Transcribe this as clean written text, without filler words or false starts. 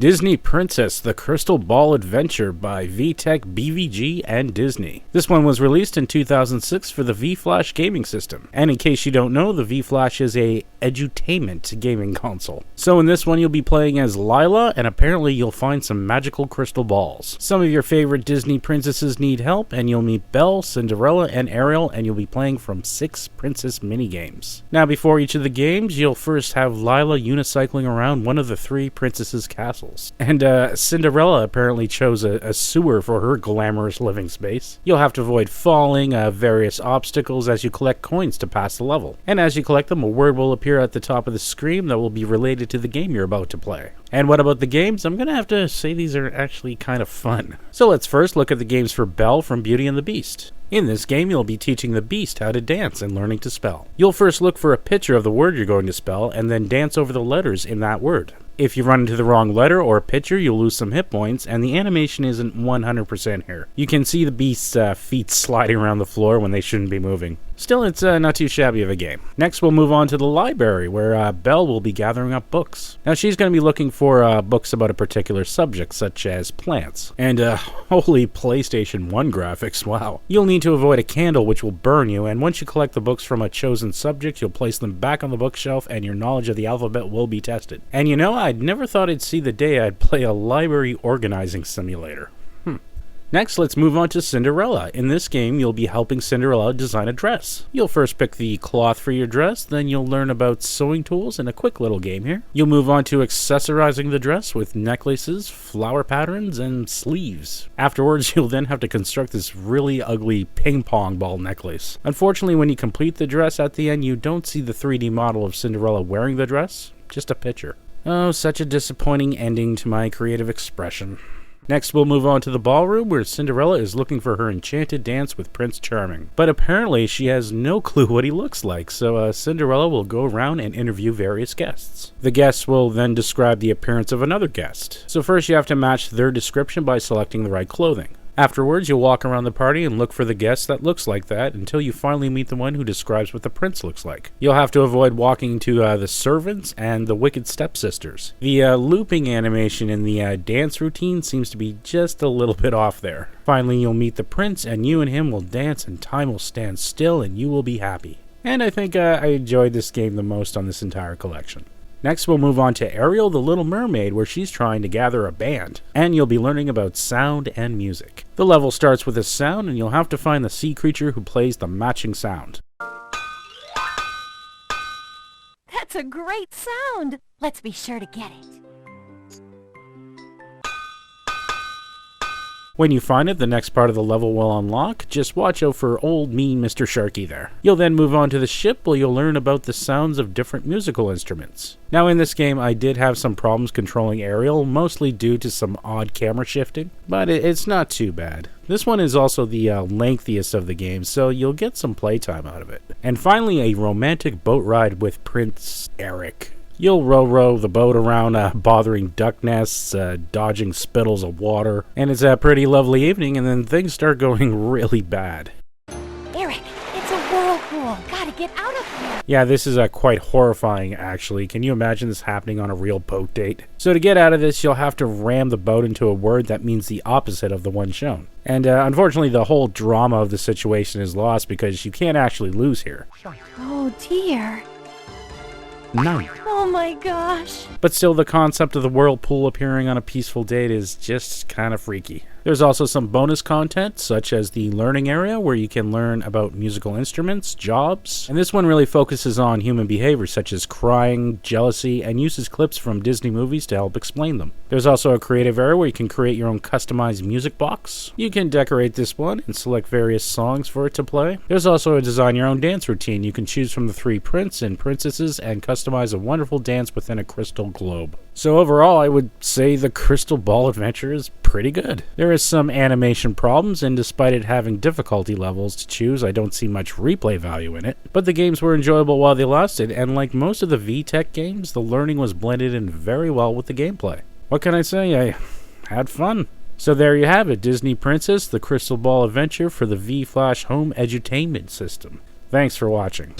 Disney Princess: The Crystal Ball Adventure by Vtech, BVG, and Disney. This one was released in 2006 for the V.Flash gaming system. And in case you don't know, the V.Flash is a edutainment gaming console. So in this one you'll be playing as Lila, and apparently you'll find some magical crystal balls. Some of your favorite Disney princesses need help, and you'll meet Belle, Cinderella, and Ariel, and you'll be playing from 6 princess minigames. Now before each of the games, you'll first have Lila unicycling around one of the 3 princesses' castles. And Cinderella apparently chose a sewer for her glamorous living space. You'll have to avoid falling, various obstacles as you collect coins to pass the level. And as you collect them, a word will appear at the top of the screen that will be related to the game you're about to play. And what about the games? I'm going to have to say these are actually kind of fun. So let's first look at the games for Belle from Beauty and the Beast. In this game, you'll be teaching the Beast how to dance and learning to spell. You'll first look for a picture of the word you're going to spell and then dance over the letters in that word. If you run into the wrong letter or picture, you'll lose some hit points, and the animation isn't 100% here. You can see the Beast's feet sliding around the floor when they shouldn't be moving. Still, it's not too shabby of a game. Next, we'll move on to the library, where Belle will be gathering up books. Now, she's going to be looking for books about a particular subject, such as plants. And, holy PlayStation 1 graphics, wow. You'll need to avoid a candle, which will burn you, and once you collect the books from a chosen subject, you'll place them back on the bookshelf, and your knowledge of the alphabet will be tested. And you know, I'd never thought I'd see the day I'd play a library organizing simulator. Next, let's move on to Cinderella. In this game, you'll be helping Cinderella design a dress. You'll first pick the cloth for your dress, then you'll learn about sewing tools in a quick little game here. You'll move on to accessorizing the dress with necklaces, flower patterns, and sleeves. Afterwards, you'll then have to construct this really ugly ping pong ball necklace. Unfortunately, when you complete the dress at the end, you don't see the 3D model of Cinderella wearing the dress, just a picture. Oh, such a disappointing ending to my creative expression. Next, we'll move on to the ballroom, where Cinderella is looking for her enchanted dance with Prince Charming. But apparently, she has no clue what he looks like, so Cinderella will go around and interview various guests. The guests will then describe the appearance of another guest. So first, you have to match their description by selecting the right clothing. Afterwards, you'll walk around the party and look for the guest that looks like that until you finally meet the one who describes what the prince looks like. You'll have to avoid walking to the servants and the wicked stepsisters. The looping animation in the dance routine seems to be just a little bit off there. Finally, you'll meet the prince, and you and him will dance, and time will stand still, and you will be happy. And I think I enjoyed this game the most on this entire collection. Next, we'll move on to Ariel, the Little Mermaid, where she's trying to gather a band, and you'll be learning about sound and music. The level starts with a sound, and you'll have to find the sea creature who plays the matching sound. That's a great sound! Let's be sure to get it. When you find it, the next part of the level will unlock. Just watch out for old mean Mr. Sharky there. You'll then move on to the ship, where you'll learn about the sounds of different musical instruments. Now in this game, I did have some problems controlling Ariel, mostly due to some odd camera shifting, but it's not too bad. This one is also the lengthiest of the games, so you'll get some playtime out of it. And finally, a romantic boat ride with Prince Eric. You'll row the boat around, bothering duck nests, dodging spittles of water, and it's a pretty lovely evening, and then things start going really bad. Eric, it's a whirlpool. Gotta get out of here. Yeah, this is quite horrifying, actually. Can you imagine this happening on a real boat date? So to get out of this, you'll have to ram the boat into a word that means the opposite of the one shown. And unfortunately, the whole drama of the situation is lost because you can't actually lose here. Oh dear. None. Oh my gosh. But still, the concept of the whirlpool appearing on a peaceful date is just kind of freaky. There's also some bonus content, such as the learning area, where you can learn about musical instruments, jobs, and this one really focuses on human behavior, such as crying, jealousy, and uses clips from Disney movies to help explain them. There's also a creative area where you can create your own customized music box. You can decorate this one and select various songs for it to play. There's also a design your own dance routine. You can choose from the 3 prince and princesses and customize a wonderful dance within a crystal globe. So overall, I would say the Crystal Ball Adventure is pretty good. There is some animation problems, and despite it having difficulty levels to choose, I don't see much replay value in it. But the games were enjoyable while they lasted, and like most of the Vtech games, the learning was blended in very well with the gameplay. What can I say? I had fun. So there you have it, Disney Princess: The Crystal Ball Adventure for the V.Flash Home Edutainment System. Thanks for watching.